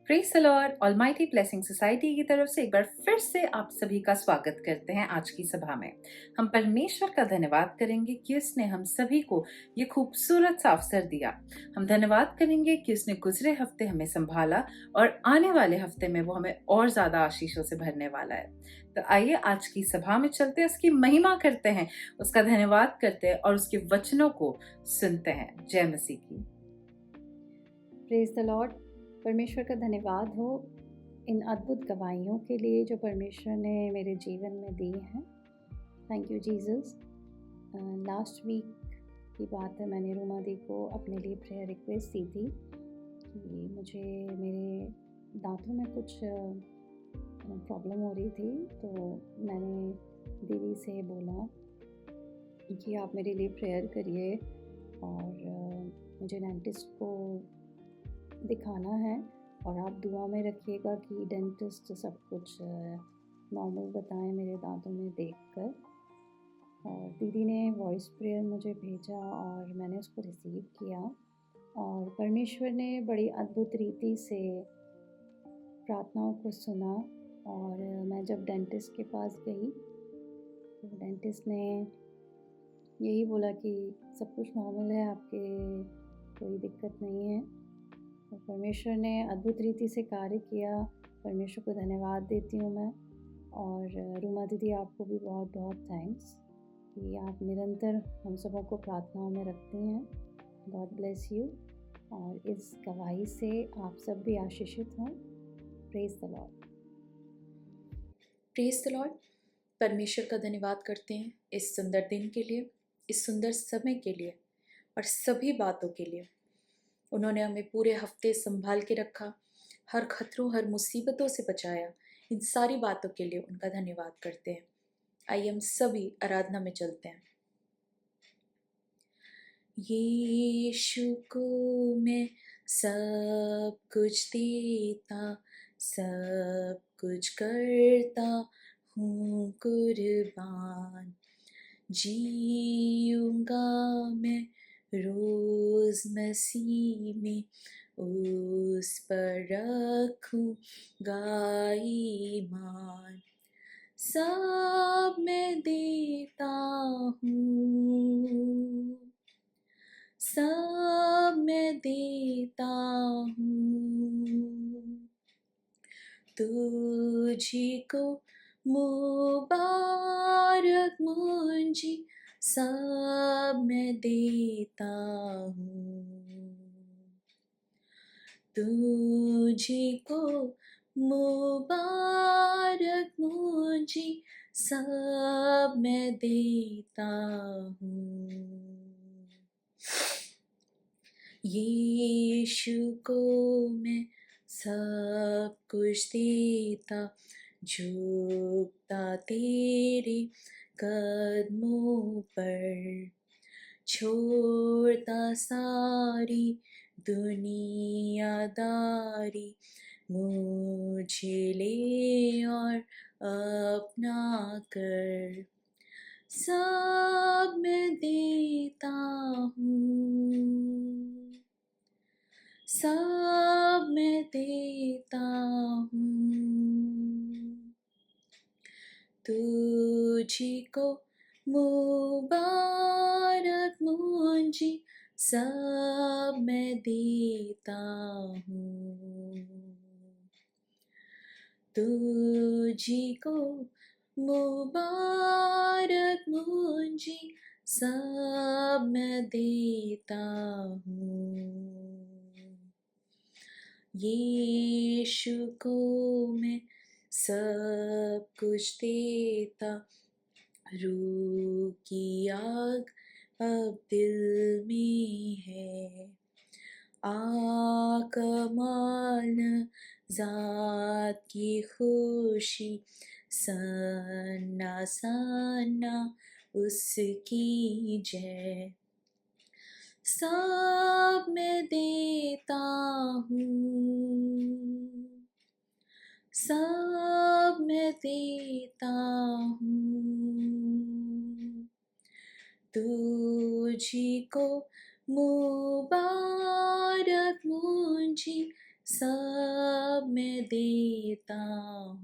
Praise the Lord almighty blessing society की तरफ से एक बार फिर से आप सभी का स्वागत करते हैं आज की सभा में। हम परमेश्वर का धन्यवाद करेंगे कि उसने हम सभी को ये खूबसूरत सा अवसर दिया। हम धन्यवाद करेंगे कि उसने गुजरे हफ्ते हमें संभाला और आने वाले हफ्ते में वो हमें और ज़्यादा आशीषों से भरने वाला है। तो आइए आज की सभा में चलते हैं, उसकी महिमा करते हैं, उसका धन्यवाद करते हैं और उसके वचनों को सुनते हैं। जय मसीह की। Praise the Lord. परमेश्वर का धन्यवाद हो इन अद्भुत गवाहियों के लिए जो परमेश्वर ने मेरे जीवन में दी हैं। Thank you Jesus. Last week की बात है, मैंने रूमा दी को अपने लिए प्रेयर रिक्वेस्ट दी थी कि मुझे मेरे दांतों में कुछ प्रॉब्लम हो रही थी। तो मैंने दीदी से बोला कि आप मेरे लिए प्रेयर करिए और मुझे डेंटिस्ट को दिखाना है और आप दुआ में रखिएगा कि डेंटिस्ट सब कुछ नॉर्मल बताएं मेरे दांतों में देखकर। और दीदी ने वॉइस प्रेयर मुझे भेजा और मैंने उसको रिसीव किया और परमेश्वर ने बड़ी अद्भुत रीति से प्रार्थनाओं को सुना। और मैं जब डेंटिस्ट के पास गई तो डेंटिस्ट ने यही बोला कि सब कुछ नॉर्मल है, आपके कोई दिक्कत नहीं है। तो परमेश्वर ने अद्भुत रीति से कार्य किया। परमेश्वर को धन्यवाद देती हूँ मैं। और रूमा दीदी, आपको भी बहुत बहुत थैंक्स कि आप निरंतर हम सबों को प्रार्थनाओं में रखती हैं। God bless you. और इस गवाही से आप सब भी आशीषित हों। Praise the Lord. Praise the Lord. परमेश्वर का धन्यवाद करते हैं इस सुंदर दिन के लिए, इस सुंदर समय के लिए और सभी बातों के लिए। उन्होंने हमें पूरे हफ्ते संभाल के रखा, हर खतरों हर मुसीबतों से बचाया। इन सारी बातों के लिए उनका धन्यवाद करते हैं। आइए हम सभी आराधना में चलते हैं। यीशु को मैं सब कुछ देता, सब कुछ करता हूँ कुर्बान। जीऊंगा मैं रोज मसीह में, उस पर रखूंगा ईमान। सब मैं देता हूँ, सब मैं देता हूँ, तुझी को मुबारक मुंजी, सब मैं देता हूँ, तुझी को मुबारक मुंजी, सब मैं देता हूँ। यीशु को मैं सब कुछ देता, झुकता तेरे कदमों पर, छोड़ता सारी दुनियादारी, मुझे ले और अपना कर। सब मैं देता हूँ, सब मैं देता हूँ, तुझी को मुबारक मुंजी, सब मैं देता हूँ, तुझी को मुबारक मुंजी, सब मैं देता हूँ। यीशु को मैं सब कुछ देता, रूह की आग अब दिल में है, कमाल ज़ात की खुशी, सन्ना सन्ना उसकी जय। सब मैं देता हूँ, सब मैं देता हूँ, तुझी को मुबारक मुंजी, सब मैं देता हूँ।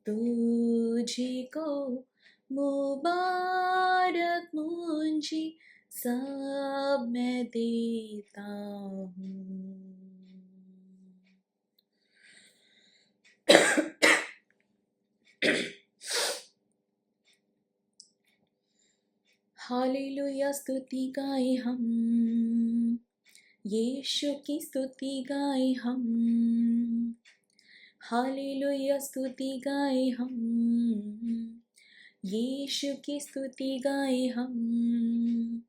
तुझी को मुबारक मुंजी, सब मैं देता हूँ। हालेलुया, स्तुति गाए हम, यीशु की स्तुति गाए हम। हालेलुया, स्तुति गाए हम, यीशु की स्तुति गाए हम।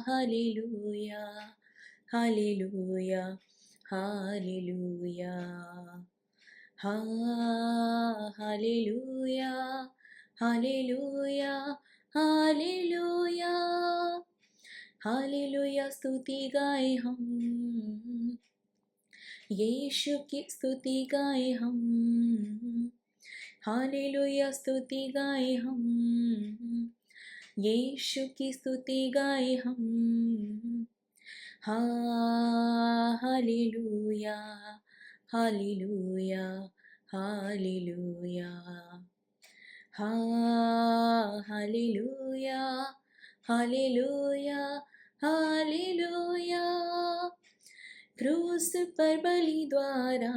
Hallelujah, hallelujah, hallelujah, hallelujah, hallelujah, hallelujah, hallelujah, स्तुति गाए हम, यीशु की स्तुति गाए हम। हालेलुया, स्तुति गाए हम, यीशु की स्तुति गाए हम। Hallelujah, hallelujah, hallelujah, hallelujah, hallelujah, hallelujah. क्रूस पर बलि द्वारा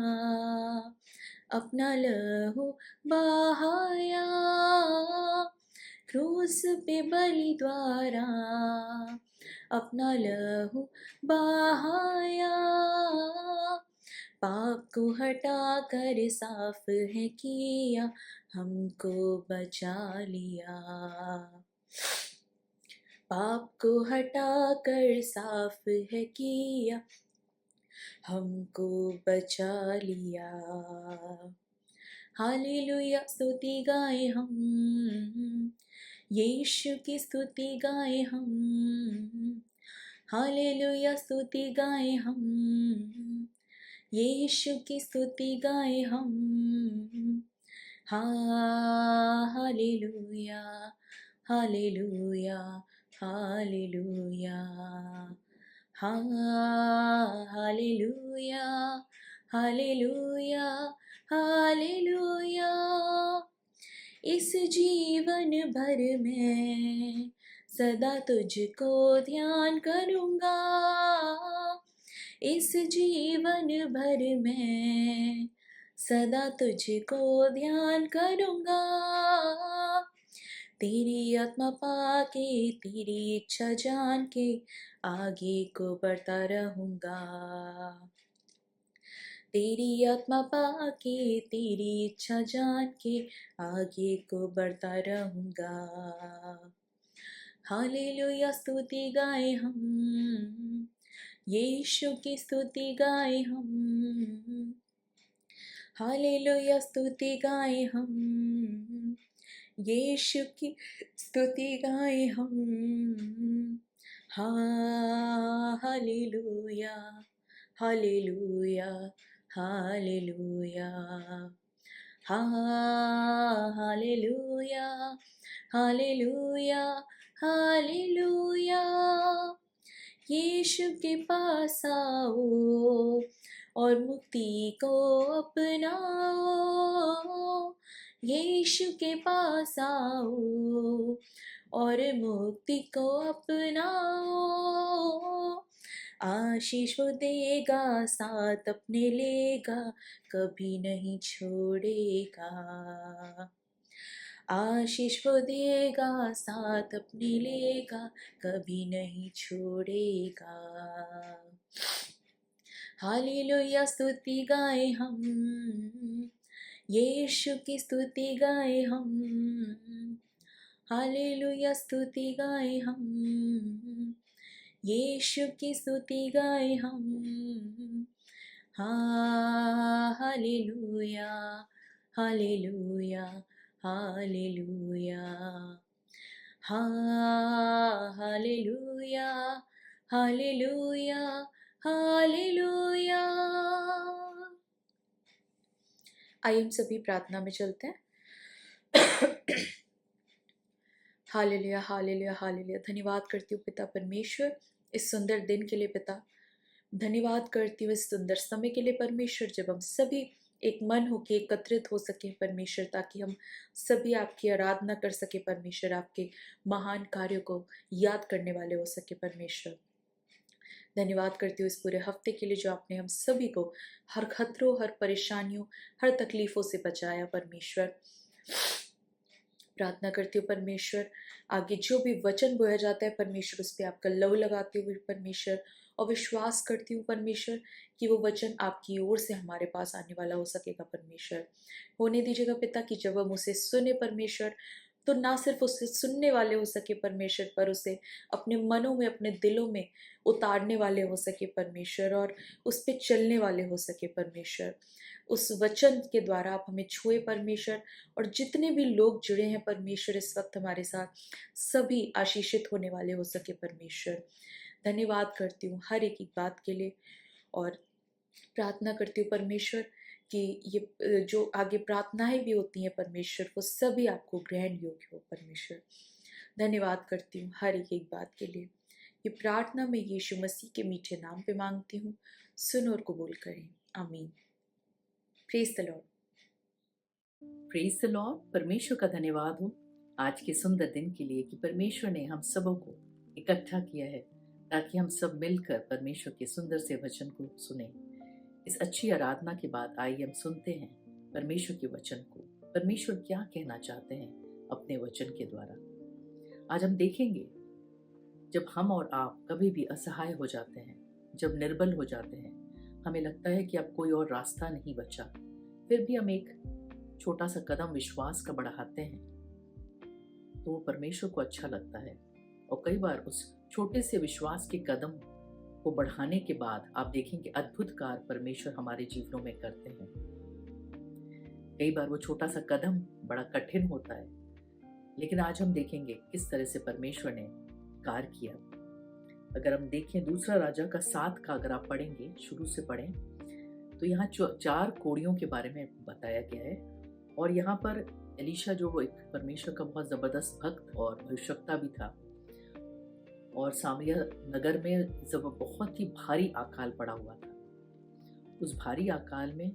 अपना लहू बहाया, क्रूस पे बलि द्वारा अपना लहू बहाया। पाप को हटा कर साफ है किया, हमको बचा लिया। पाप को हटा कर साफ है किया, हमको बचा लिया। हालेलुया, स्तुति गाए हम, यीशु की स्तुति गाए हम। हालेलुया, स्तुति गाए हम, यीशु की स्तुति गाए हम। Hallelujah, hallelujah, hallelujah, hallelujah, hallelujah, hallelujah. इस जीवन भर में सदा तुझको ध्यान करूँगा, इस जीवन भर में सदा तुझको ध्यान करूँगा। तेरी आत्मा पाके, तेरी इच्छा जान के आगे को बढ़ता रहूँगा। तेरी आत्मा पाके, तेरी इच्छा जान के आगे को बढ़ता रहूँगा। हालेलुया, स्तुति गाए हम, यीशु की स्तुति गाए हम। हालेलुया, स्तुति गाए हम, यीशु की स्तुति गाए हम। Hallelujah, hallelujah, hallelujah, hallelujah, hallelujah, hallelujah. Yeshu के पास आओ और मुक्ति को अपनाओ, यीशु के पास आओ और मुक्ति को अपनाओ। आशीष वो देगा, साथ अपने लेगा, कभी नहीं छोड़ेगा। आशीष वो देगा, साथ अपने लेगा, कभी नहीं छोड़ेगा। हालेलुया, स्तुति गाए हम, यीशु की स्तुति गाए हम। हालेलुया, स्तुति गाए हम, यीशु की स्तुति गाए हम। Hallelujah, hallelujah, hallelujah, hallelujah, hallelujah, hallelujah. आइए हम सभी प्रार्थना में चलते हैं। Hallelujah, hallelujah, hallelujah. धन्यवाद करती हूँ पिता परमेश्वर, इस सुंदर दिन के लिए पिता धन्यवाद करती हूँ, इस सुंदर समय के लिए परमेश्वर, जब हम सभी एक मन होकर एकत्रित हो सके परमेश्वर, ताकि हम सभी आपकी आराधना कर सके परमेश्वर, आपके महान कार्यों को याद करने वाले हो सके परमेश्वर। धन्यवाद करती हूँ इस पूरे हफ्ते के लिए जो आपने हम सभी को हर खतरों, हर परेशानियों, हर तकलीफों से बचाया परमेश्वर। प्रार्थना करती हूँ परमेश्वर, आगे जो भी वचन बोया जाता है परमेश्वर, उस पर आपका लव लगाती हुए परमेश्वर, और विश्वास करती हूँ परमेश्वर कि वो वचन आपकी ओर से हमारे पास आने वाला हो सकेगा परमेश्वर। होने दीजिएगा पिता कि जब हम उसे सुने परमेश्वर, तो ना सिर्फ उसे सुनने वाले हो सके परमेश्वर, पर उसे अपने मनों में, अपने दिलों में उतारने वाले हो सके परमेश्वर, और उस पर चलने वाले हो सके परमेश्वर। उस वचन के द्वारा आप हमें छुए परमेश्वर, और जितने भी लोग जुड़े हैं परमेश्वर इस वक्त हमारे साथ, सभी आशीषित होने वाले हो सके परमेश्वर। धन्यवाद करती हूँ हर एक बात के लिए, और प्रार्थना करती हूँ परमेश्वर कि ये जो आगे प्रार्थनाएं भी होती हैं परमेश्वर, वो सभी आपको ग्रहण योग्य हो परमेश्वर। धन्यवाद करती हूँ हर एक बात के लिए। ये प्रार्थना मैं यीशु मसीह के मीठे नाम पे मांगती हूँ, सुन और कबूल करें, आमीन। Praise the Lord. Praise the Lord. परमेश्वर का धन्यवाद हो आज के सुंदर दिन के लिए कि परमेश्वर ने हम सबों को इकट्ठा किया है ताकि हम सब मिलकर परमेश्वर के सुंदर से वचन को सुने। इस अच्छी आराधना के बाद आइए हम सुनते हैं परमेश्वर के वचन को। परमेश्वर क्या कहना चाहते हैं अपने वचन के द्वारा। आज हम देखेंगे जब हम और आप कभी भी असहाय हो जाते हैं, जब निर्बल हो जाते हैं, हमें लगता है कि अब कोई और रास्ता नहीं बचा, फिर भी हम एक छोटा सा कदम विश्वास का बढ़ाते हैं तो वो परमेश्वर को अच्छा लगता है। और कई बार उस छोटे से विश्वास के कदम को बढ़ाने के बाद आप देखेंगे अद्भुत कार्य परमेश्वर हमारे जीवनों में करते हैं। कई बार वो छोटा सा कदम बड़ा कठिन होता है, लेकिन आज हम देखेंगे किस तरह से परमेश्वर ने कार्य किया। अगर हम देखें दूसरा राजा का 7 का अगर आप पढ़ेंगे, शुरू से पढ़ें, तो यहाँ 4 कोड़ियों के बारे में बताया गया है। और यहाँ पर एलीशा जो वो एक परमेश्वर का बहुत ज़बरदस्त भक्त और भविष्यवक्ता भी था, और सामरिया नगर में जब बहुत ही भारी अकाल पड़ा हुआ था, उस भारी अकाल में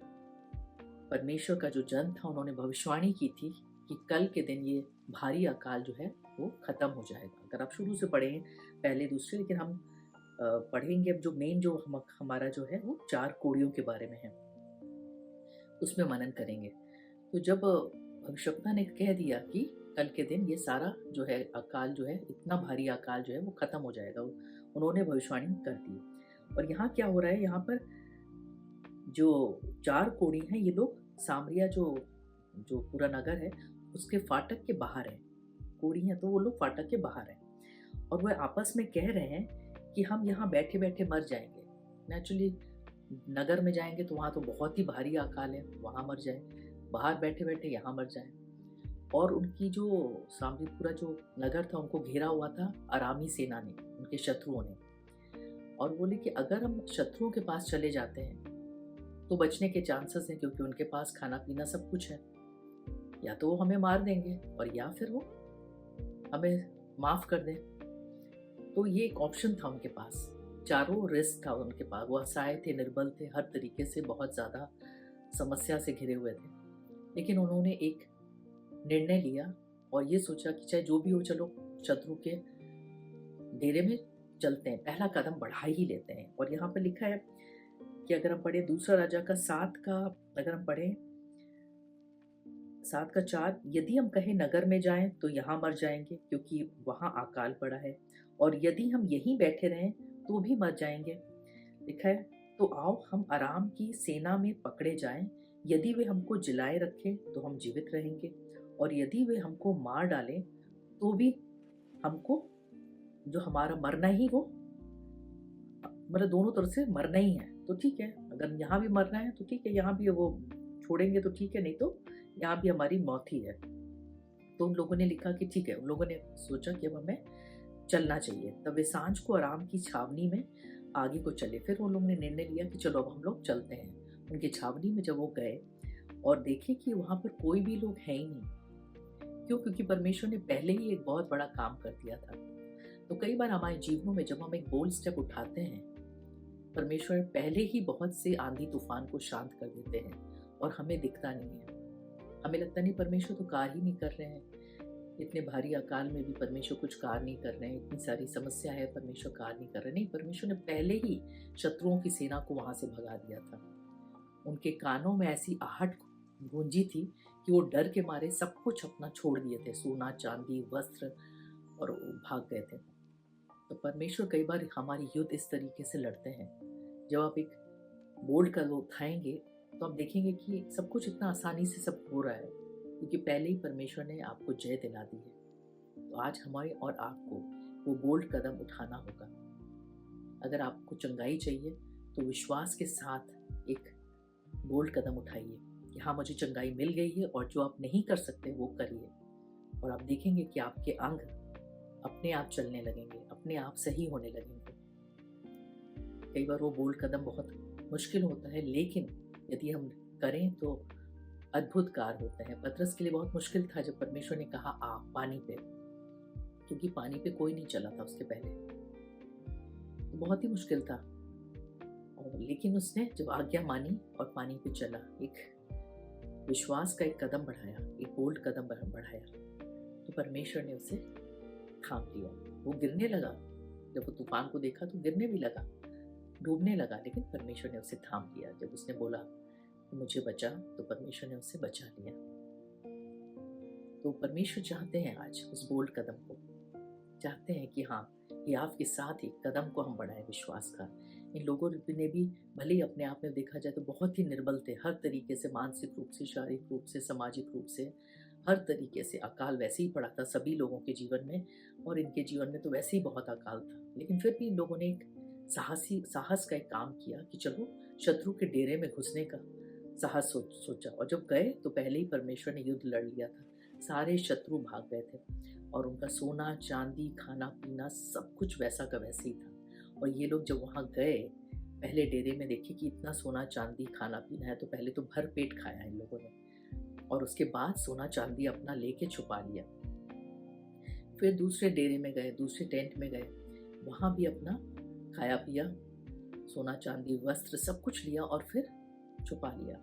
परमेश्वर का जो जन था उन्होंने भविष्यवाणी की थी कि कल के दिन ये भारी अकाल जो है वो खत्म हो जाएगा। अगर आप शुरू से पढ़ें पहले दूसरे, लेकिन हम पढ़ेंगे अब जो मेन जो हमारा जो है वो 4 कोड़ियों के बारे में है, उसमें मनन करेंगे। तो जब भविष्यवक्ता ने कह दिया कि कल के दिन ये सारा जो है अकाल जो है, इतना भारी अकाल जो है वो खत्म हो जाएगा, उन्होंने भविष्यवाणी कर दी। और यहाँ क्या हो रहा है, यहाँ पर जो 4 कोड़ी हैं ये लोग सामरिया जो पूरा नगर है उसके फाटक के बाहर है। कोड़ी हैं तो वो लोग फाटक के बाहर हैं, और वह आपस में कह रहे हैं कि हम यहाँ बैठे बैठे मर जाएंगे। नेचुरली नगर में जाएंगे तो वहाँ तो बहुत ही भारी अकाल है, वहाँ मर जाए, बाहर बैठे बैठे यहाँ मर जाए। और उनकी जो सामने पूरा जो नगर था उनको घेरा हुआ था अरामी सेना ने, उनके शत्रुओं ने। और बोले कि अगर हम शत्रुओं के पास चले जाते हैं तो बचने के चांसेस हैं, क्योंकि उनके पास खाना पीना सब कुछ है। या तो वो हमें मार देंगे और या फिर वो हमें माफ कर दें। तो ये एक ऑप्शन था उनके पास, चारों रिस्क था उनके पास। वो असहाय थे, निर्बल थे, हर तरीके से बहुत ज़्यादा समस्या से घिरे हुए थे। लेकिन उन्होंने एक निर्णय लिया और ये सोचा कि चाहे जो भी हो, चलो शत्रु के डेरे में चलते हैं, पहला कदम बढ़ा ही लेते हैं। और यहाँ पर लिखा है कि अगर हम पढ़े दूसरा राजा का 7 का, अगर हम पढ़े 7 का 4, यदि हम कहें नगर में जाएं तो यहाँ मर जाएंगे क्योंकि वहाँ अकाल पड़ा है, और यदि हम यहीं बैठे रहें तो भी मर जाएंगे। लिखा है तो आओ हम आराम की सेना में पकड़े जाएं, यदि वे हमको जिलाए रखें तो हम जीवित रहेंगे, और यदि वे हमको मार डालें तो भी हमको जो हमारा मरना ही वो, मतलब दोनों तरफ से मरना ही है तो ठीक है। अगर यहाँ भी मरना है तो ठीक है, यहाँ भी वो छोड़ेंगे तो ठीक है, नहीं तो यहाँ भी हमारी मौत ही है। तो उन लोगों ने लिखा कि ठीक है, उन लोगों ने सोचा कि अब हमें चलना चाहिए। तब वे सांझ को आराम की छावनी में आगे को चले। फिर उन लोगों ने निर्णय लिया कि चलो अब हम लोग चलते हैं। उनकी छावनी में जब वो गए और देखे कि वहाँ पर कोई भी लोग है ही नहीं। क्यों? क्योंकि परमेश्वर ने पहले ही एक बहुत बड़ा काम कर दिया था। तो कई बार हमारे जीवनों में जब हम एक बोल्ड स्टेप उठाते हैं, परमेश्वर पहले ही बहुत से आंधी तूफान को शांत कर देते हैं और हमें दिखता नहीं है। हमें लगता नहीं परमेश्वर तो कार्य ही नहीं कर रहे हैं, इतने भारी अकाल में भी परमेश्वर कुछ कार्य नहीं कर रहे हैं, इतनी सारी समस्या है, परमेश्वर कार्य नहीं कर रहे। नहीं, परमेश्वर ने पहले ही शत्रुओं की सेना को वहां से भगा दिया था। उनके कानों में ऐसी आहट गूंजी थी कि वो डर के मारे सब कुछ अपना छोड़ दिए थे, सोना चांदी वस्त्र, और वो भाग गए थे। तो परमेश्वर कई बार हमारी युद्ध इस तरीके से लड़ते हैं। जब आप एक बोल्ड कदम उठाएंगे तो आप देखेंगे कि सब कुछ इतना आसानी से सब हो रहा है, क्योंकि पहले ही परमेश्वर ने आपको जय दिला दी है। तो आज हमारे और आपको वो बोल्ड कदम उठाना होगा। अगर आपको चंगाई चाहिए तो विश्वास के साथ एक बोल्ड कदम उठाइए कि हाँ, मुझे चंगाई मिल गई है, और जो आप नहीं कर सकते वो करिए, और आप देखेंगे कि आपके अंग अपने आप चलने लगेंगे, अपने आप सही होने लगेंगे। कई बार वो बोल्ड कदम बहुत मुश्किल होता है, लेकिन यदि हम करें तो अद्भुत कार्य होते हैं। पतरस के लिए बहुत मुश्किल था जब परमेश्वर ने कहा आ पानी पे, क्योंकि पानी पे कोई नहीं चला था उसके पहले, तो बहुत ही मुश्किल था। और लेकिन उसने जब आज्ञा मानी और पानी पे चला, एक विश्वास का एक कदम बढ़ाया, एक बोल्ड कदम बढ़ाया, तो परमेश्वर ने उसे थाम लिया। वो गिरने लगा, जब वो तूफान को देखा तो गिरने भी लगा, डूबने लगा, लेकिन परमेश्वर ने उसे थाम लिया। जब उसने बोला कि मुझे बचा, तो परमेश्वर ने उसे बचा लिया। तो परमेश्वर चाहते हैं आज उस बोल्ड कदम को, चाहते हैं कि हाँ, ये आपके साथ एक कदम को हम बढ़ाएं विश्वास का। इन लोगों ने भी भले ही अपने आप में देखा जाए तो बहुत ही निर्बल थे, हर तरीके से, मानसिक रूप से, शारीरिक रूप से, सामाजिक रूप से, हर तरीके से अकाल वैसे ही पड़ा था सभी लोगों के जीवन में, और इनके जीवन में तो वैसे ही बहुत अकाल था। लेकिन फिर भी इन लोगों ने एक साहस का एक काम किया कि चलो शत्रु के डेरे में घुसने का साहस सोचा, और जब गए तो पहले ही परमेश्वर ने युद्ध लड़ लिया था। सारे शत्रु भाग गए थे, और उनका सोना चांदी खाना पीना सब कुछ वैसा का वैसे ही था। और ये लोग जब वहां गए पहले डेरे में, देखे कि इतना सोना चांदी खाना पीना है, तो पहले तो भर पेट खाया इन लोगों ने, और उसके बाद सोना चांदी अपना लेके छुपा लिया। फिर दूसरे डेरे में गए, दूसरे टेंट में गए, वहां भी अपना खाया पिया, सोना चांदी वस्त्र सब कुछ लिया और फिर छुपा लिया।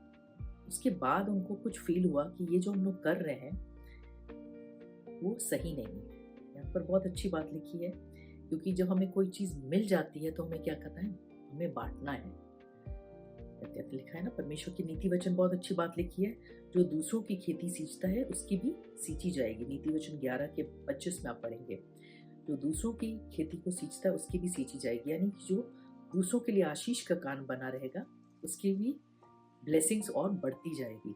उसके बाद उनको कुछ फील हुआ कि ये जो हम लोग कर रहे हैं वो सही नहीं है। यहाँ पर बहुत अच्छी बात लिखी है, क्योंकि जब हमें कोई चीज मिल जाती है तो हमें क्या करना है, हमें बांटना है। लिखा है ना, परमेश्वर की नीति वचन बहुत अच्छी बात लिखी है, जो दूसरों की खेती सींचता है उसकी भी सींची जाएगी। नीति वचन 11 के 25 में आप पढ़ेंगे, जो दूसरों की खेती को सींचता है उसकी भी सींची जाएगी। यानी कि जो दूसरों के लिए आशीष का कान बना रहेगा उसकी भी ब्लेसिंग्स और बढ़ती जाएगी।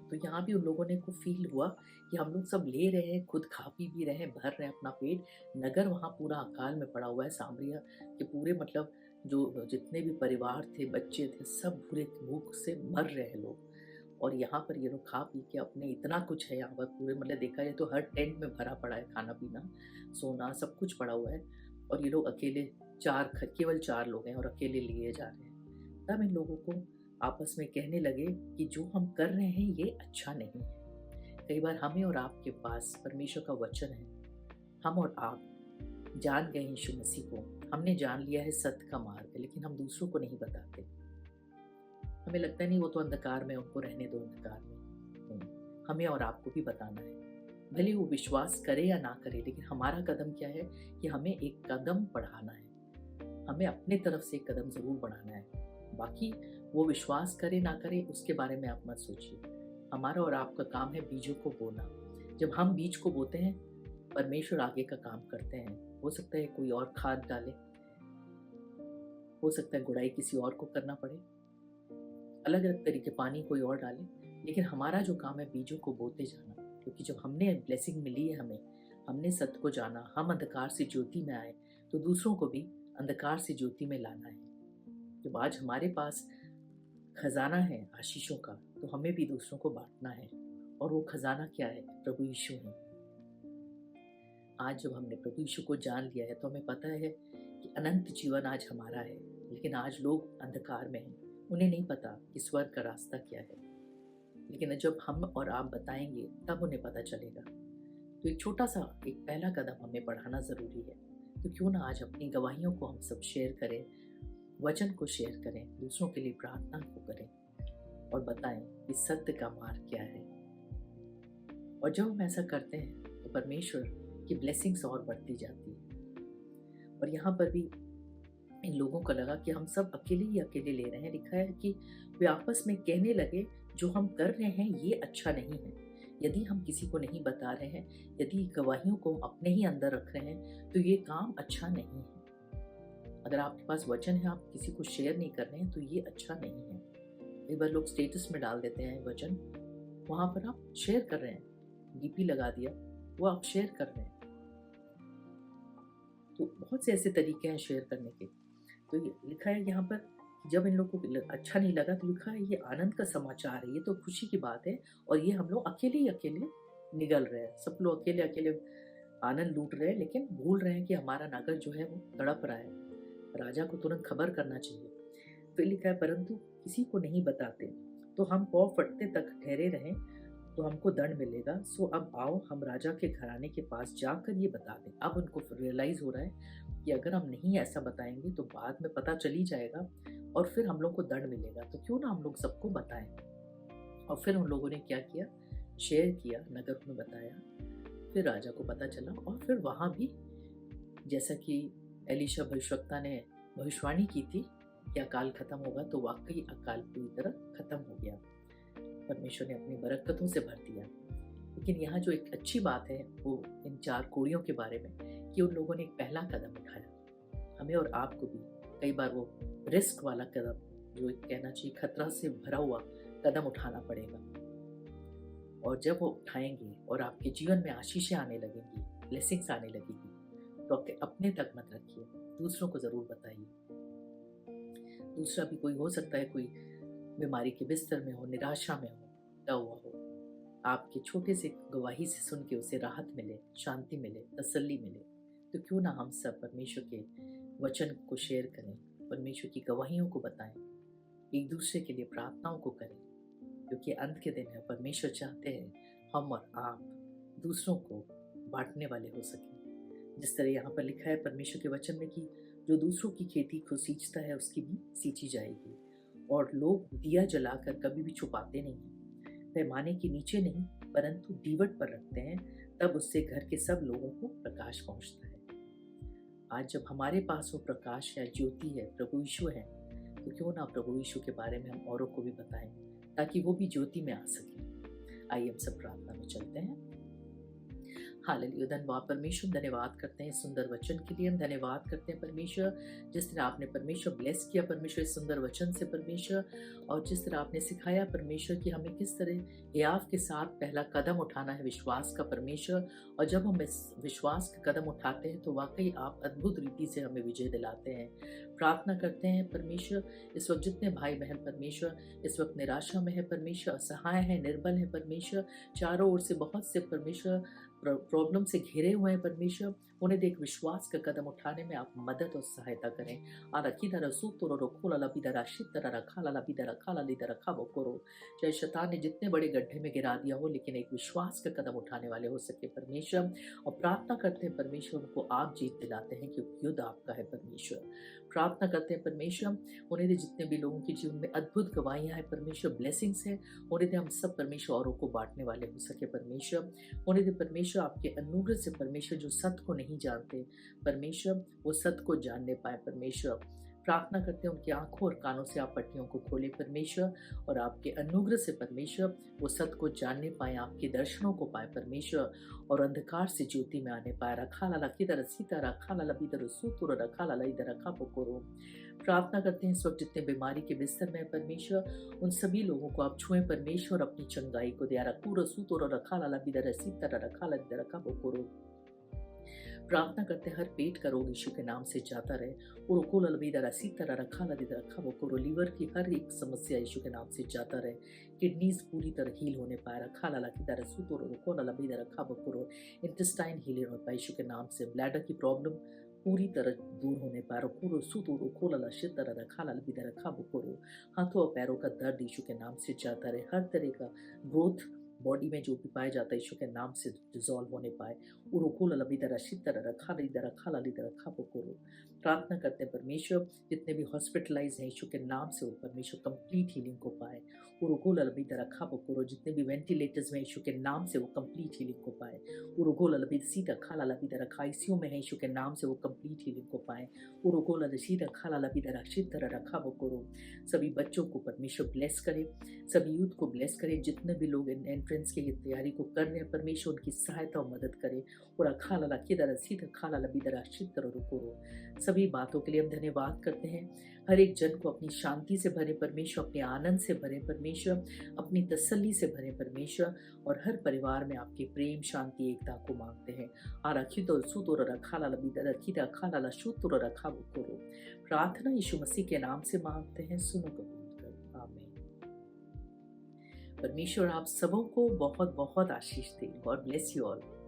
तो यहाँ भी उन लोगों ने को फील हुआ कि हम लोग सब ले रहे हैं, खुद खा पी भी रहे हैं, भर रहे हैं अपना पेट, नगर वहाँ पूरा अकाल में पड़ा हुआ है, सामरिया के पूरे मतलब जो जितने भी परिवार थे, बच्चे थे, सब पूरे भूख से मर रहे हैं लोग। और यहाँ पर ये लोग खा पी के अपने, इतना कुछ है यहाँ पर पूरे, मतलब देखा जाए तो हर टेंट में भरा पड़ा है, खाना पीना सोना सब कुछ पड़ा हुआ है, और ये लोग अकेले केवल 4 लोग हैं और अकेले लिए जा रहे हैं। तब इन लोगों को आपस में कहने लगे कि जो हम कर रहे हैं ये अच्छा नहीं है। कई बार हमें और आपके पास परमेश्वर का वचन है, हम और आप जान गए यीशु मसीह को, हमने जान लिया है सत्य का मार्ग, लेकिन हम दूसरों को नहीं बताते। हमें लगता नहीं वो तो अंधकार में, उनको रहने दो अंधकार में। नहीं, हमें और आपको भी बताना है, भले वो विश्वास करे या ना करे, लेकिन हमारा कदम क्या है कि हमें एक कदम बढ़ाना है, हमें अपने तरफ से एक कदम जरूर बढ़ाना है। बाकी वो विश्वास करे ना करे उसके बारे में आप मत सोचिए। हमारा और आपका काम है बीजों को बोना। जब हम बीज को बोते हैं, परमेश्वर आगे का काम करते हैं। हो सकता है कोई और खाद डाले, हो सकता है गुड़ाई किसी और को करना पड़े, अलग अलग तरीके, पानी कोई और डाले, लेकिन हमारा जो काम है बीजों को बोते जाना। क्योंकि जब हमने ब्लेसिंग मिली है, हमने सत्य को जाना, हम अंधकार से ज्योति में आए, तो दूसरों को भी अंधकार से ज्योति में लाना है। जब आज हमारे पास खजाना है आशीषों का, तो हमें भी दूसरों को बांटना है। और वो खजाना क्या है? प्रभु यीशु है। आज जब हमने प्रभु यीशु को जान लिया है तो हमें पता है कि अनंत जीवन आज हमारा है। लेकिन आज लोग अंधकार में हैं, उन्हें नहीं पता कि स्वर्ग का रास्ता क्या है। लेकिन जब हम और आप बताएंगे तब उन्हें पता चलेगा। तो एक छोटा सा एक पहला कदम हमें बढ़ाना ज़रूरी है। तो क्यों ना आज अपनी गवाहियों को हम सब शेयर करें, वचन को शेयर करें, दूसरों के लिए प्रार्थना को करें और बताएं कि सत्य का मार्ग क्या है। और जब हम ऐसा करते हैं तो परमेश्वर की ब्लेसिंग्स और बढ़ती जाती है। और यहाँ पर भी इन लोगों को लगा कि हम सब अकेले ही अकेले ले रहे हैं। लिखा है कि वे आपस में कहने लगे, जो हम कर रहे हैं ये अच्छा नहीं है। यदि हम किसी को नहीं बता रहे हैं, यदि गवाहियों को अपने ही अंदर रख रहे हैं, तो ये काम अच्छा नहीं है। अगर आपके पास वचन है, आप किसी को शेयर नहीं कर रहे हैं, तो ये अच्छा नहीं है। कई बार लोग स्टेटस में डाल देते हैं वचन, वहां पर आप शेयर कर रहे हैं, डीपी लगा दिया, वो आप शेयर कर रहे हैं। तो बहुत से ऐसे तरीके हैं शेयर करने के। तो ये लिखा है यहाँ पर, जब इन लोगों को अच्छा नहीं लगा तो लिखा है ये आनंद का समाचार है, ये तो खुशी की बात है। और ये हम लोग अकेले ही अकेले निगल रहे हैं, सब लोग अकेले अकेले आनंद लूट रहे हैं, लेकिन भूल रहे हैं कि हमारा नगर जो है वो तड़प रहा है। राजा को तुरंत खबर करना चाहिए। फिर लिखा है, परंतु किसी को नहीं बताते, तो हम पौ फटते तक ठहरे रहें तो हमको दंड मिलेगा। सो अब आओ हम राजा के घराने के पास जाकर ये बता दें। अब उनको रियलाइज हो रहा है कि अगर हम नहीं ऐसा बताएंगे तो बाद में पता चली जाएगा और फिर हम लोग को दंड मिलेगा, तो क्यों ना हम लोग सबको बताएं। और फिर उन लोगों ने क्या किया, शेयर किया, नगर में बताया। फिर राजा को पता चला और फिर वहां भी जैसा कि एलीशा भविष्यवक्ता ने भविष्यवाणी की थी कि अकाल खत्म होगा, तो वाकई अकाल पूरी तरह खत्म हो गया। परमेश्वर ने अपनी बरकतों से भर दिया। लेकिन यहाँ जो एक अच्छी बात है वो इन 4 कोड़ियों के बारे में, कि उन लोगों ने एक पहला कदम उठाया। हमें और आपको भी कई बार वो रिस्क वाला कदम, जो एक कहना चाहिए खतरा से भरा हुआ कदम उठाना पड़ेगा। और जब वो उठाएंगे और आपके जीवन में आशीषें आने लगेंगी, ब्लेसिंग्स आने लगेगी, तो अपने तक मत रखिए, दूसरों को जरूर बताइए। दूसरा भी कोई हो सकता है, कोई बीमारी के बिस्तर में हो, निराशा में हो, डरा हुआ हो, आपके छोटे से गवाही से सुन के उसे राहत मिले, शांति मिले, तसल्ली मिले। तो क्यों ना हम सब परमेश्वर के वचन को शेयर करें, परमेश्वर की गवाहियों को बताएं, एक दूसरे के लिए प्रार्थनाओं को करें, क्योंकि अंत के दिन है। परमेश्वर चाहते हैं हम और आप दूसरों को बांटने वाले हो सकें। जिस तरह यहाँ पर लिखा है परमेश्वर के वचन में कि जो दूसरों की खेती को सींचता है उसकी भी सींची जाएगी। और लोग दिया जलाकर कभी भी छुपाते नहीं हैं, पैमाने के नीचे नहीं परंतु दीवट पर रखते हैं, तब उससे घर के सब लोगों को प्रकाश पहुंचता है। आज जब हमारे पास वो प्रकाश है, ज्योति है, प्रभु यीशु है, तो क्यों ना प्रभु यीशु के बारे में हम औरों को भी बताएं, ताकि वो भी ज्योति में आ सके। आइए हम सब प्रार्थना में चलते हैं। हालेलुया, धन्यवाद परमेश्वर, धन्यवाद करते हैं सुंदर वचन के लिए। हम धन्यवाद करते हैं परमेश्वर, जिस तरह आपने परमेश्वर ब्लेस किया परमेश्वर इस सुंदर वचन से परमेश्वर, और जिस तरह आपने सिखाया परमेश्वर कि हमें किस तरह हियाव के साथ पहला कदम उठाना है विश्वास का परमेश्वर। और जब हम इस विश्वास का कदम उठाते हैं तो वाकई आप अद्भुत रीति से हमें विजय दिलाते हैं। प्रार्थना करते हैं परमेश्वर, इस वक्त जितने भाई बहन परमेश्वर इस वक्त निराशा में है परमेश्वर, असहाय है, निर्बल है परमेश्वर, चारों ओर से बहुत से परमेश्वर प्रॉब्लम से घिरे हुए हैं परमेश्वर, उन्हें देख विश्वास का कदम उठाने में आप मदद और सहायता करें। चाहे शैतान ने जितने बड़े गड्ढे में गिरा दिया हो, लेकिन एक विश्वास का कदम उठाने वाले हो सके परमेश्वर। और प्रार्थना करते हैं परमेश्वर, उनको आप जीत दिलाते हैं क्योंकि युद्ध आपका है परमेश्वर। प्रार्थना करते हैं परमेश्वर, उन्हें दे जितने भी लोगों के जीवन में अद्भुत गवाहियां हैं परमेश्वर, ब्लेसिंग्स है, उन्हें दे हम सब परमेश्वर औरों को बांटने वाले हो सके परमेश्वर। उन्हें दे परमेश्वर आपके अनुग्रह से परमेश्वर, जो सत्य को नहीं जानते परमेश्वर वो सत्य को जानने पाए परमेश्वर। प्रार्थना करते हैं उनकी आंखों और कानों से आप पट्टियों को खोले परमेश्वर, और आपके अनुग्रह से परमेश्वर वो सत्य को जानने पाए, आपके दर्शनों को पाए परमेश्वर, और अंधकार से ज्योति में आने पाए। रखा लाला की तरह सीता रखा लाला बीदर सूत्र रखा लाला इधर रखा पोकोरो। प्रार्थना करते हैं इस वक्त जितने बीमारी के बिस्तर में परमेश्वर, उन सभी लोगों को आप छुएं परमेश्वर, अपनी चंगाई को दिया रखूर सूत्र रखा लाला बीदर सीता रखा लाला इधर रखा पोकोरो। प्रार्थना करते हर पेट का रोग यीशु के नाम से जाता रहे, और लीवर की हर एक समस्या यीशु के नाम से जाता रहे, किडनीज पूरी तरह हील होने पाए, इंटेस्टाइन हील होने पाए यीशु के नाम से, ब्लैडर की प्रॉब्लम पूरी तरह दूर होने पाए, हाथों और पैरों का दर्द यीशु के नाम से जाता रहे, हर तरह का ग्रोथ बॉडी में जो भी पाया जाता है यीशु के नाम से डिजॉल्व होने पाए। उरुकोला लबीदरा शीतरा रखा लिदरा खाला लिदरा खापो करो। प्रार्थना करते हैं परमेश्वर, जितने भी हॉस्पिटलाइज हैं यीशु के नाम से वो परमेश्वर कंप्लीट हीलिंग को पाए। उरुकोला लबीदरा खापो करो, जितने भी वेंटिलेटर्स में यीशु के नाम से वो कंप्लीट हीलिंग को पाए। उरुकोला लबीद सीधा खाला लबीदरा आईसीयू में है यीशु के नाम से वो कंप्लीट हीलिंग को पाए। उरुकोला सीधा खाला लबीदरा शीतरा रखा वो करो। सभी बच्चों को परमेश्वर ब्लेस करे, सभी यूथ को ब्लेस करे, जितने भी लोग इन एंट्रेंस की तैयारी को कर रहे हैं परमेश्वर उनकी सहायता और मदद करे। और खाला ला किधर सीधा खाला लबीदरा शीतरा रुको। सभी बातों के लिए हम धन्यवाद करते हैं। हर एक जन को अपनी शांति से भरे परमेश्वर, अपने आनंद से भरे परमेश्वर, अपनी तसल्ली से भरे परमेश्वर, और हर परिवार में आपके प्रेम शांति एकता को मांगते हैं। आराखितो सुतोर रखाला लबीदरा खिदा खाला ला शुतोर रखा करो। प्रार्थना यीशु मसीह के नाम से मांगते हैं, सुनो कबूल करो, आमीन। परमेश्वर आप सबों को बहुत बहुत आशीष दे। God bless you all.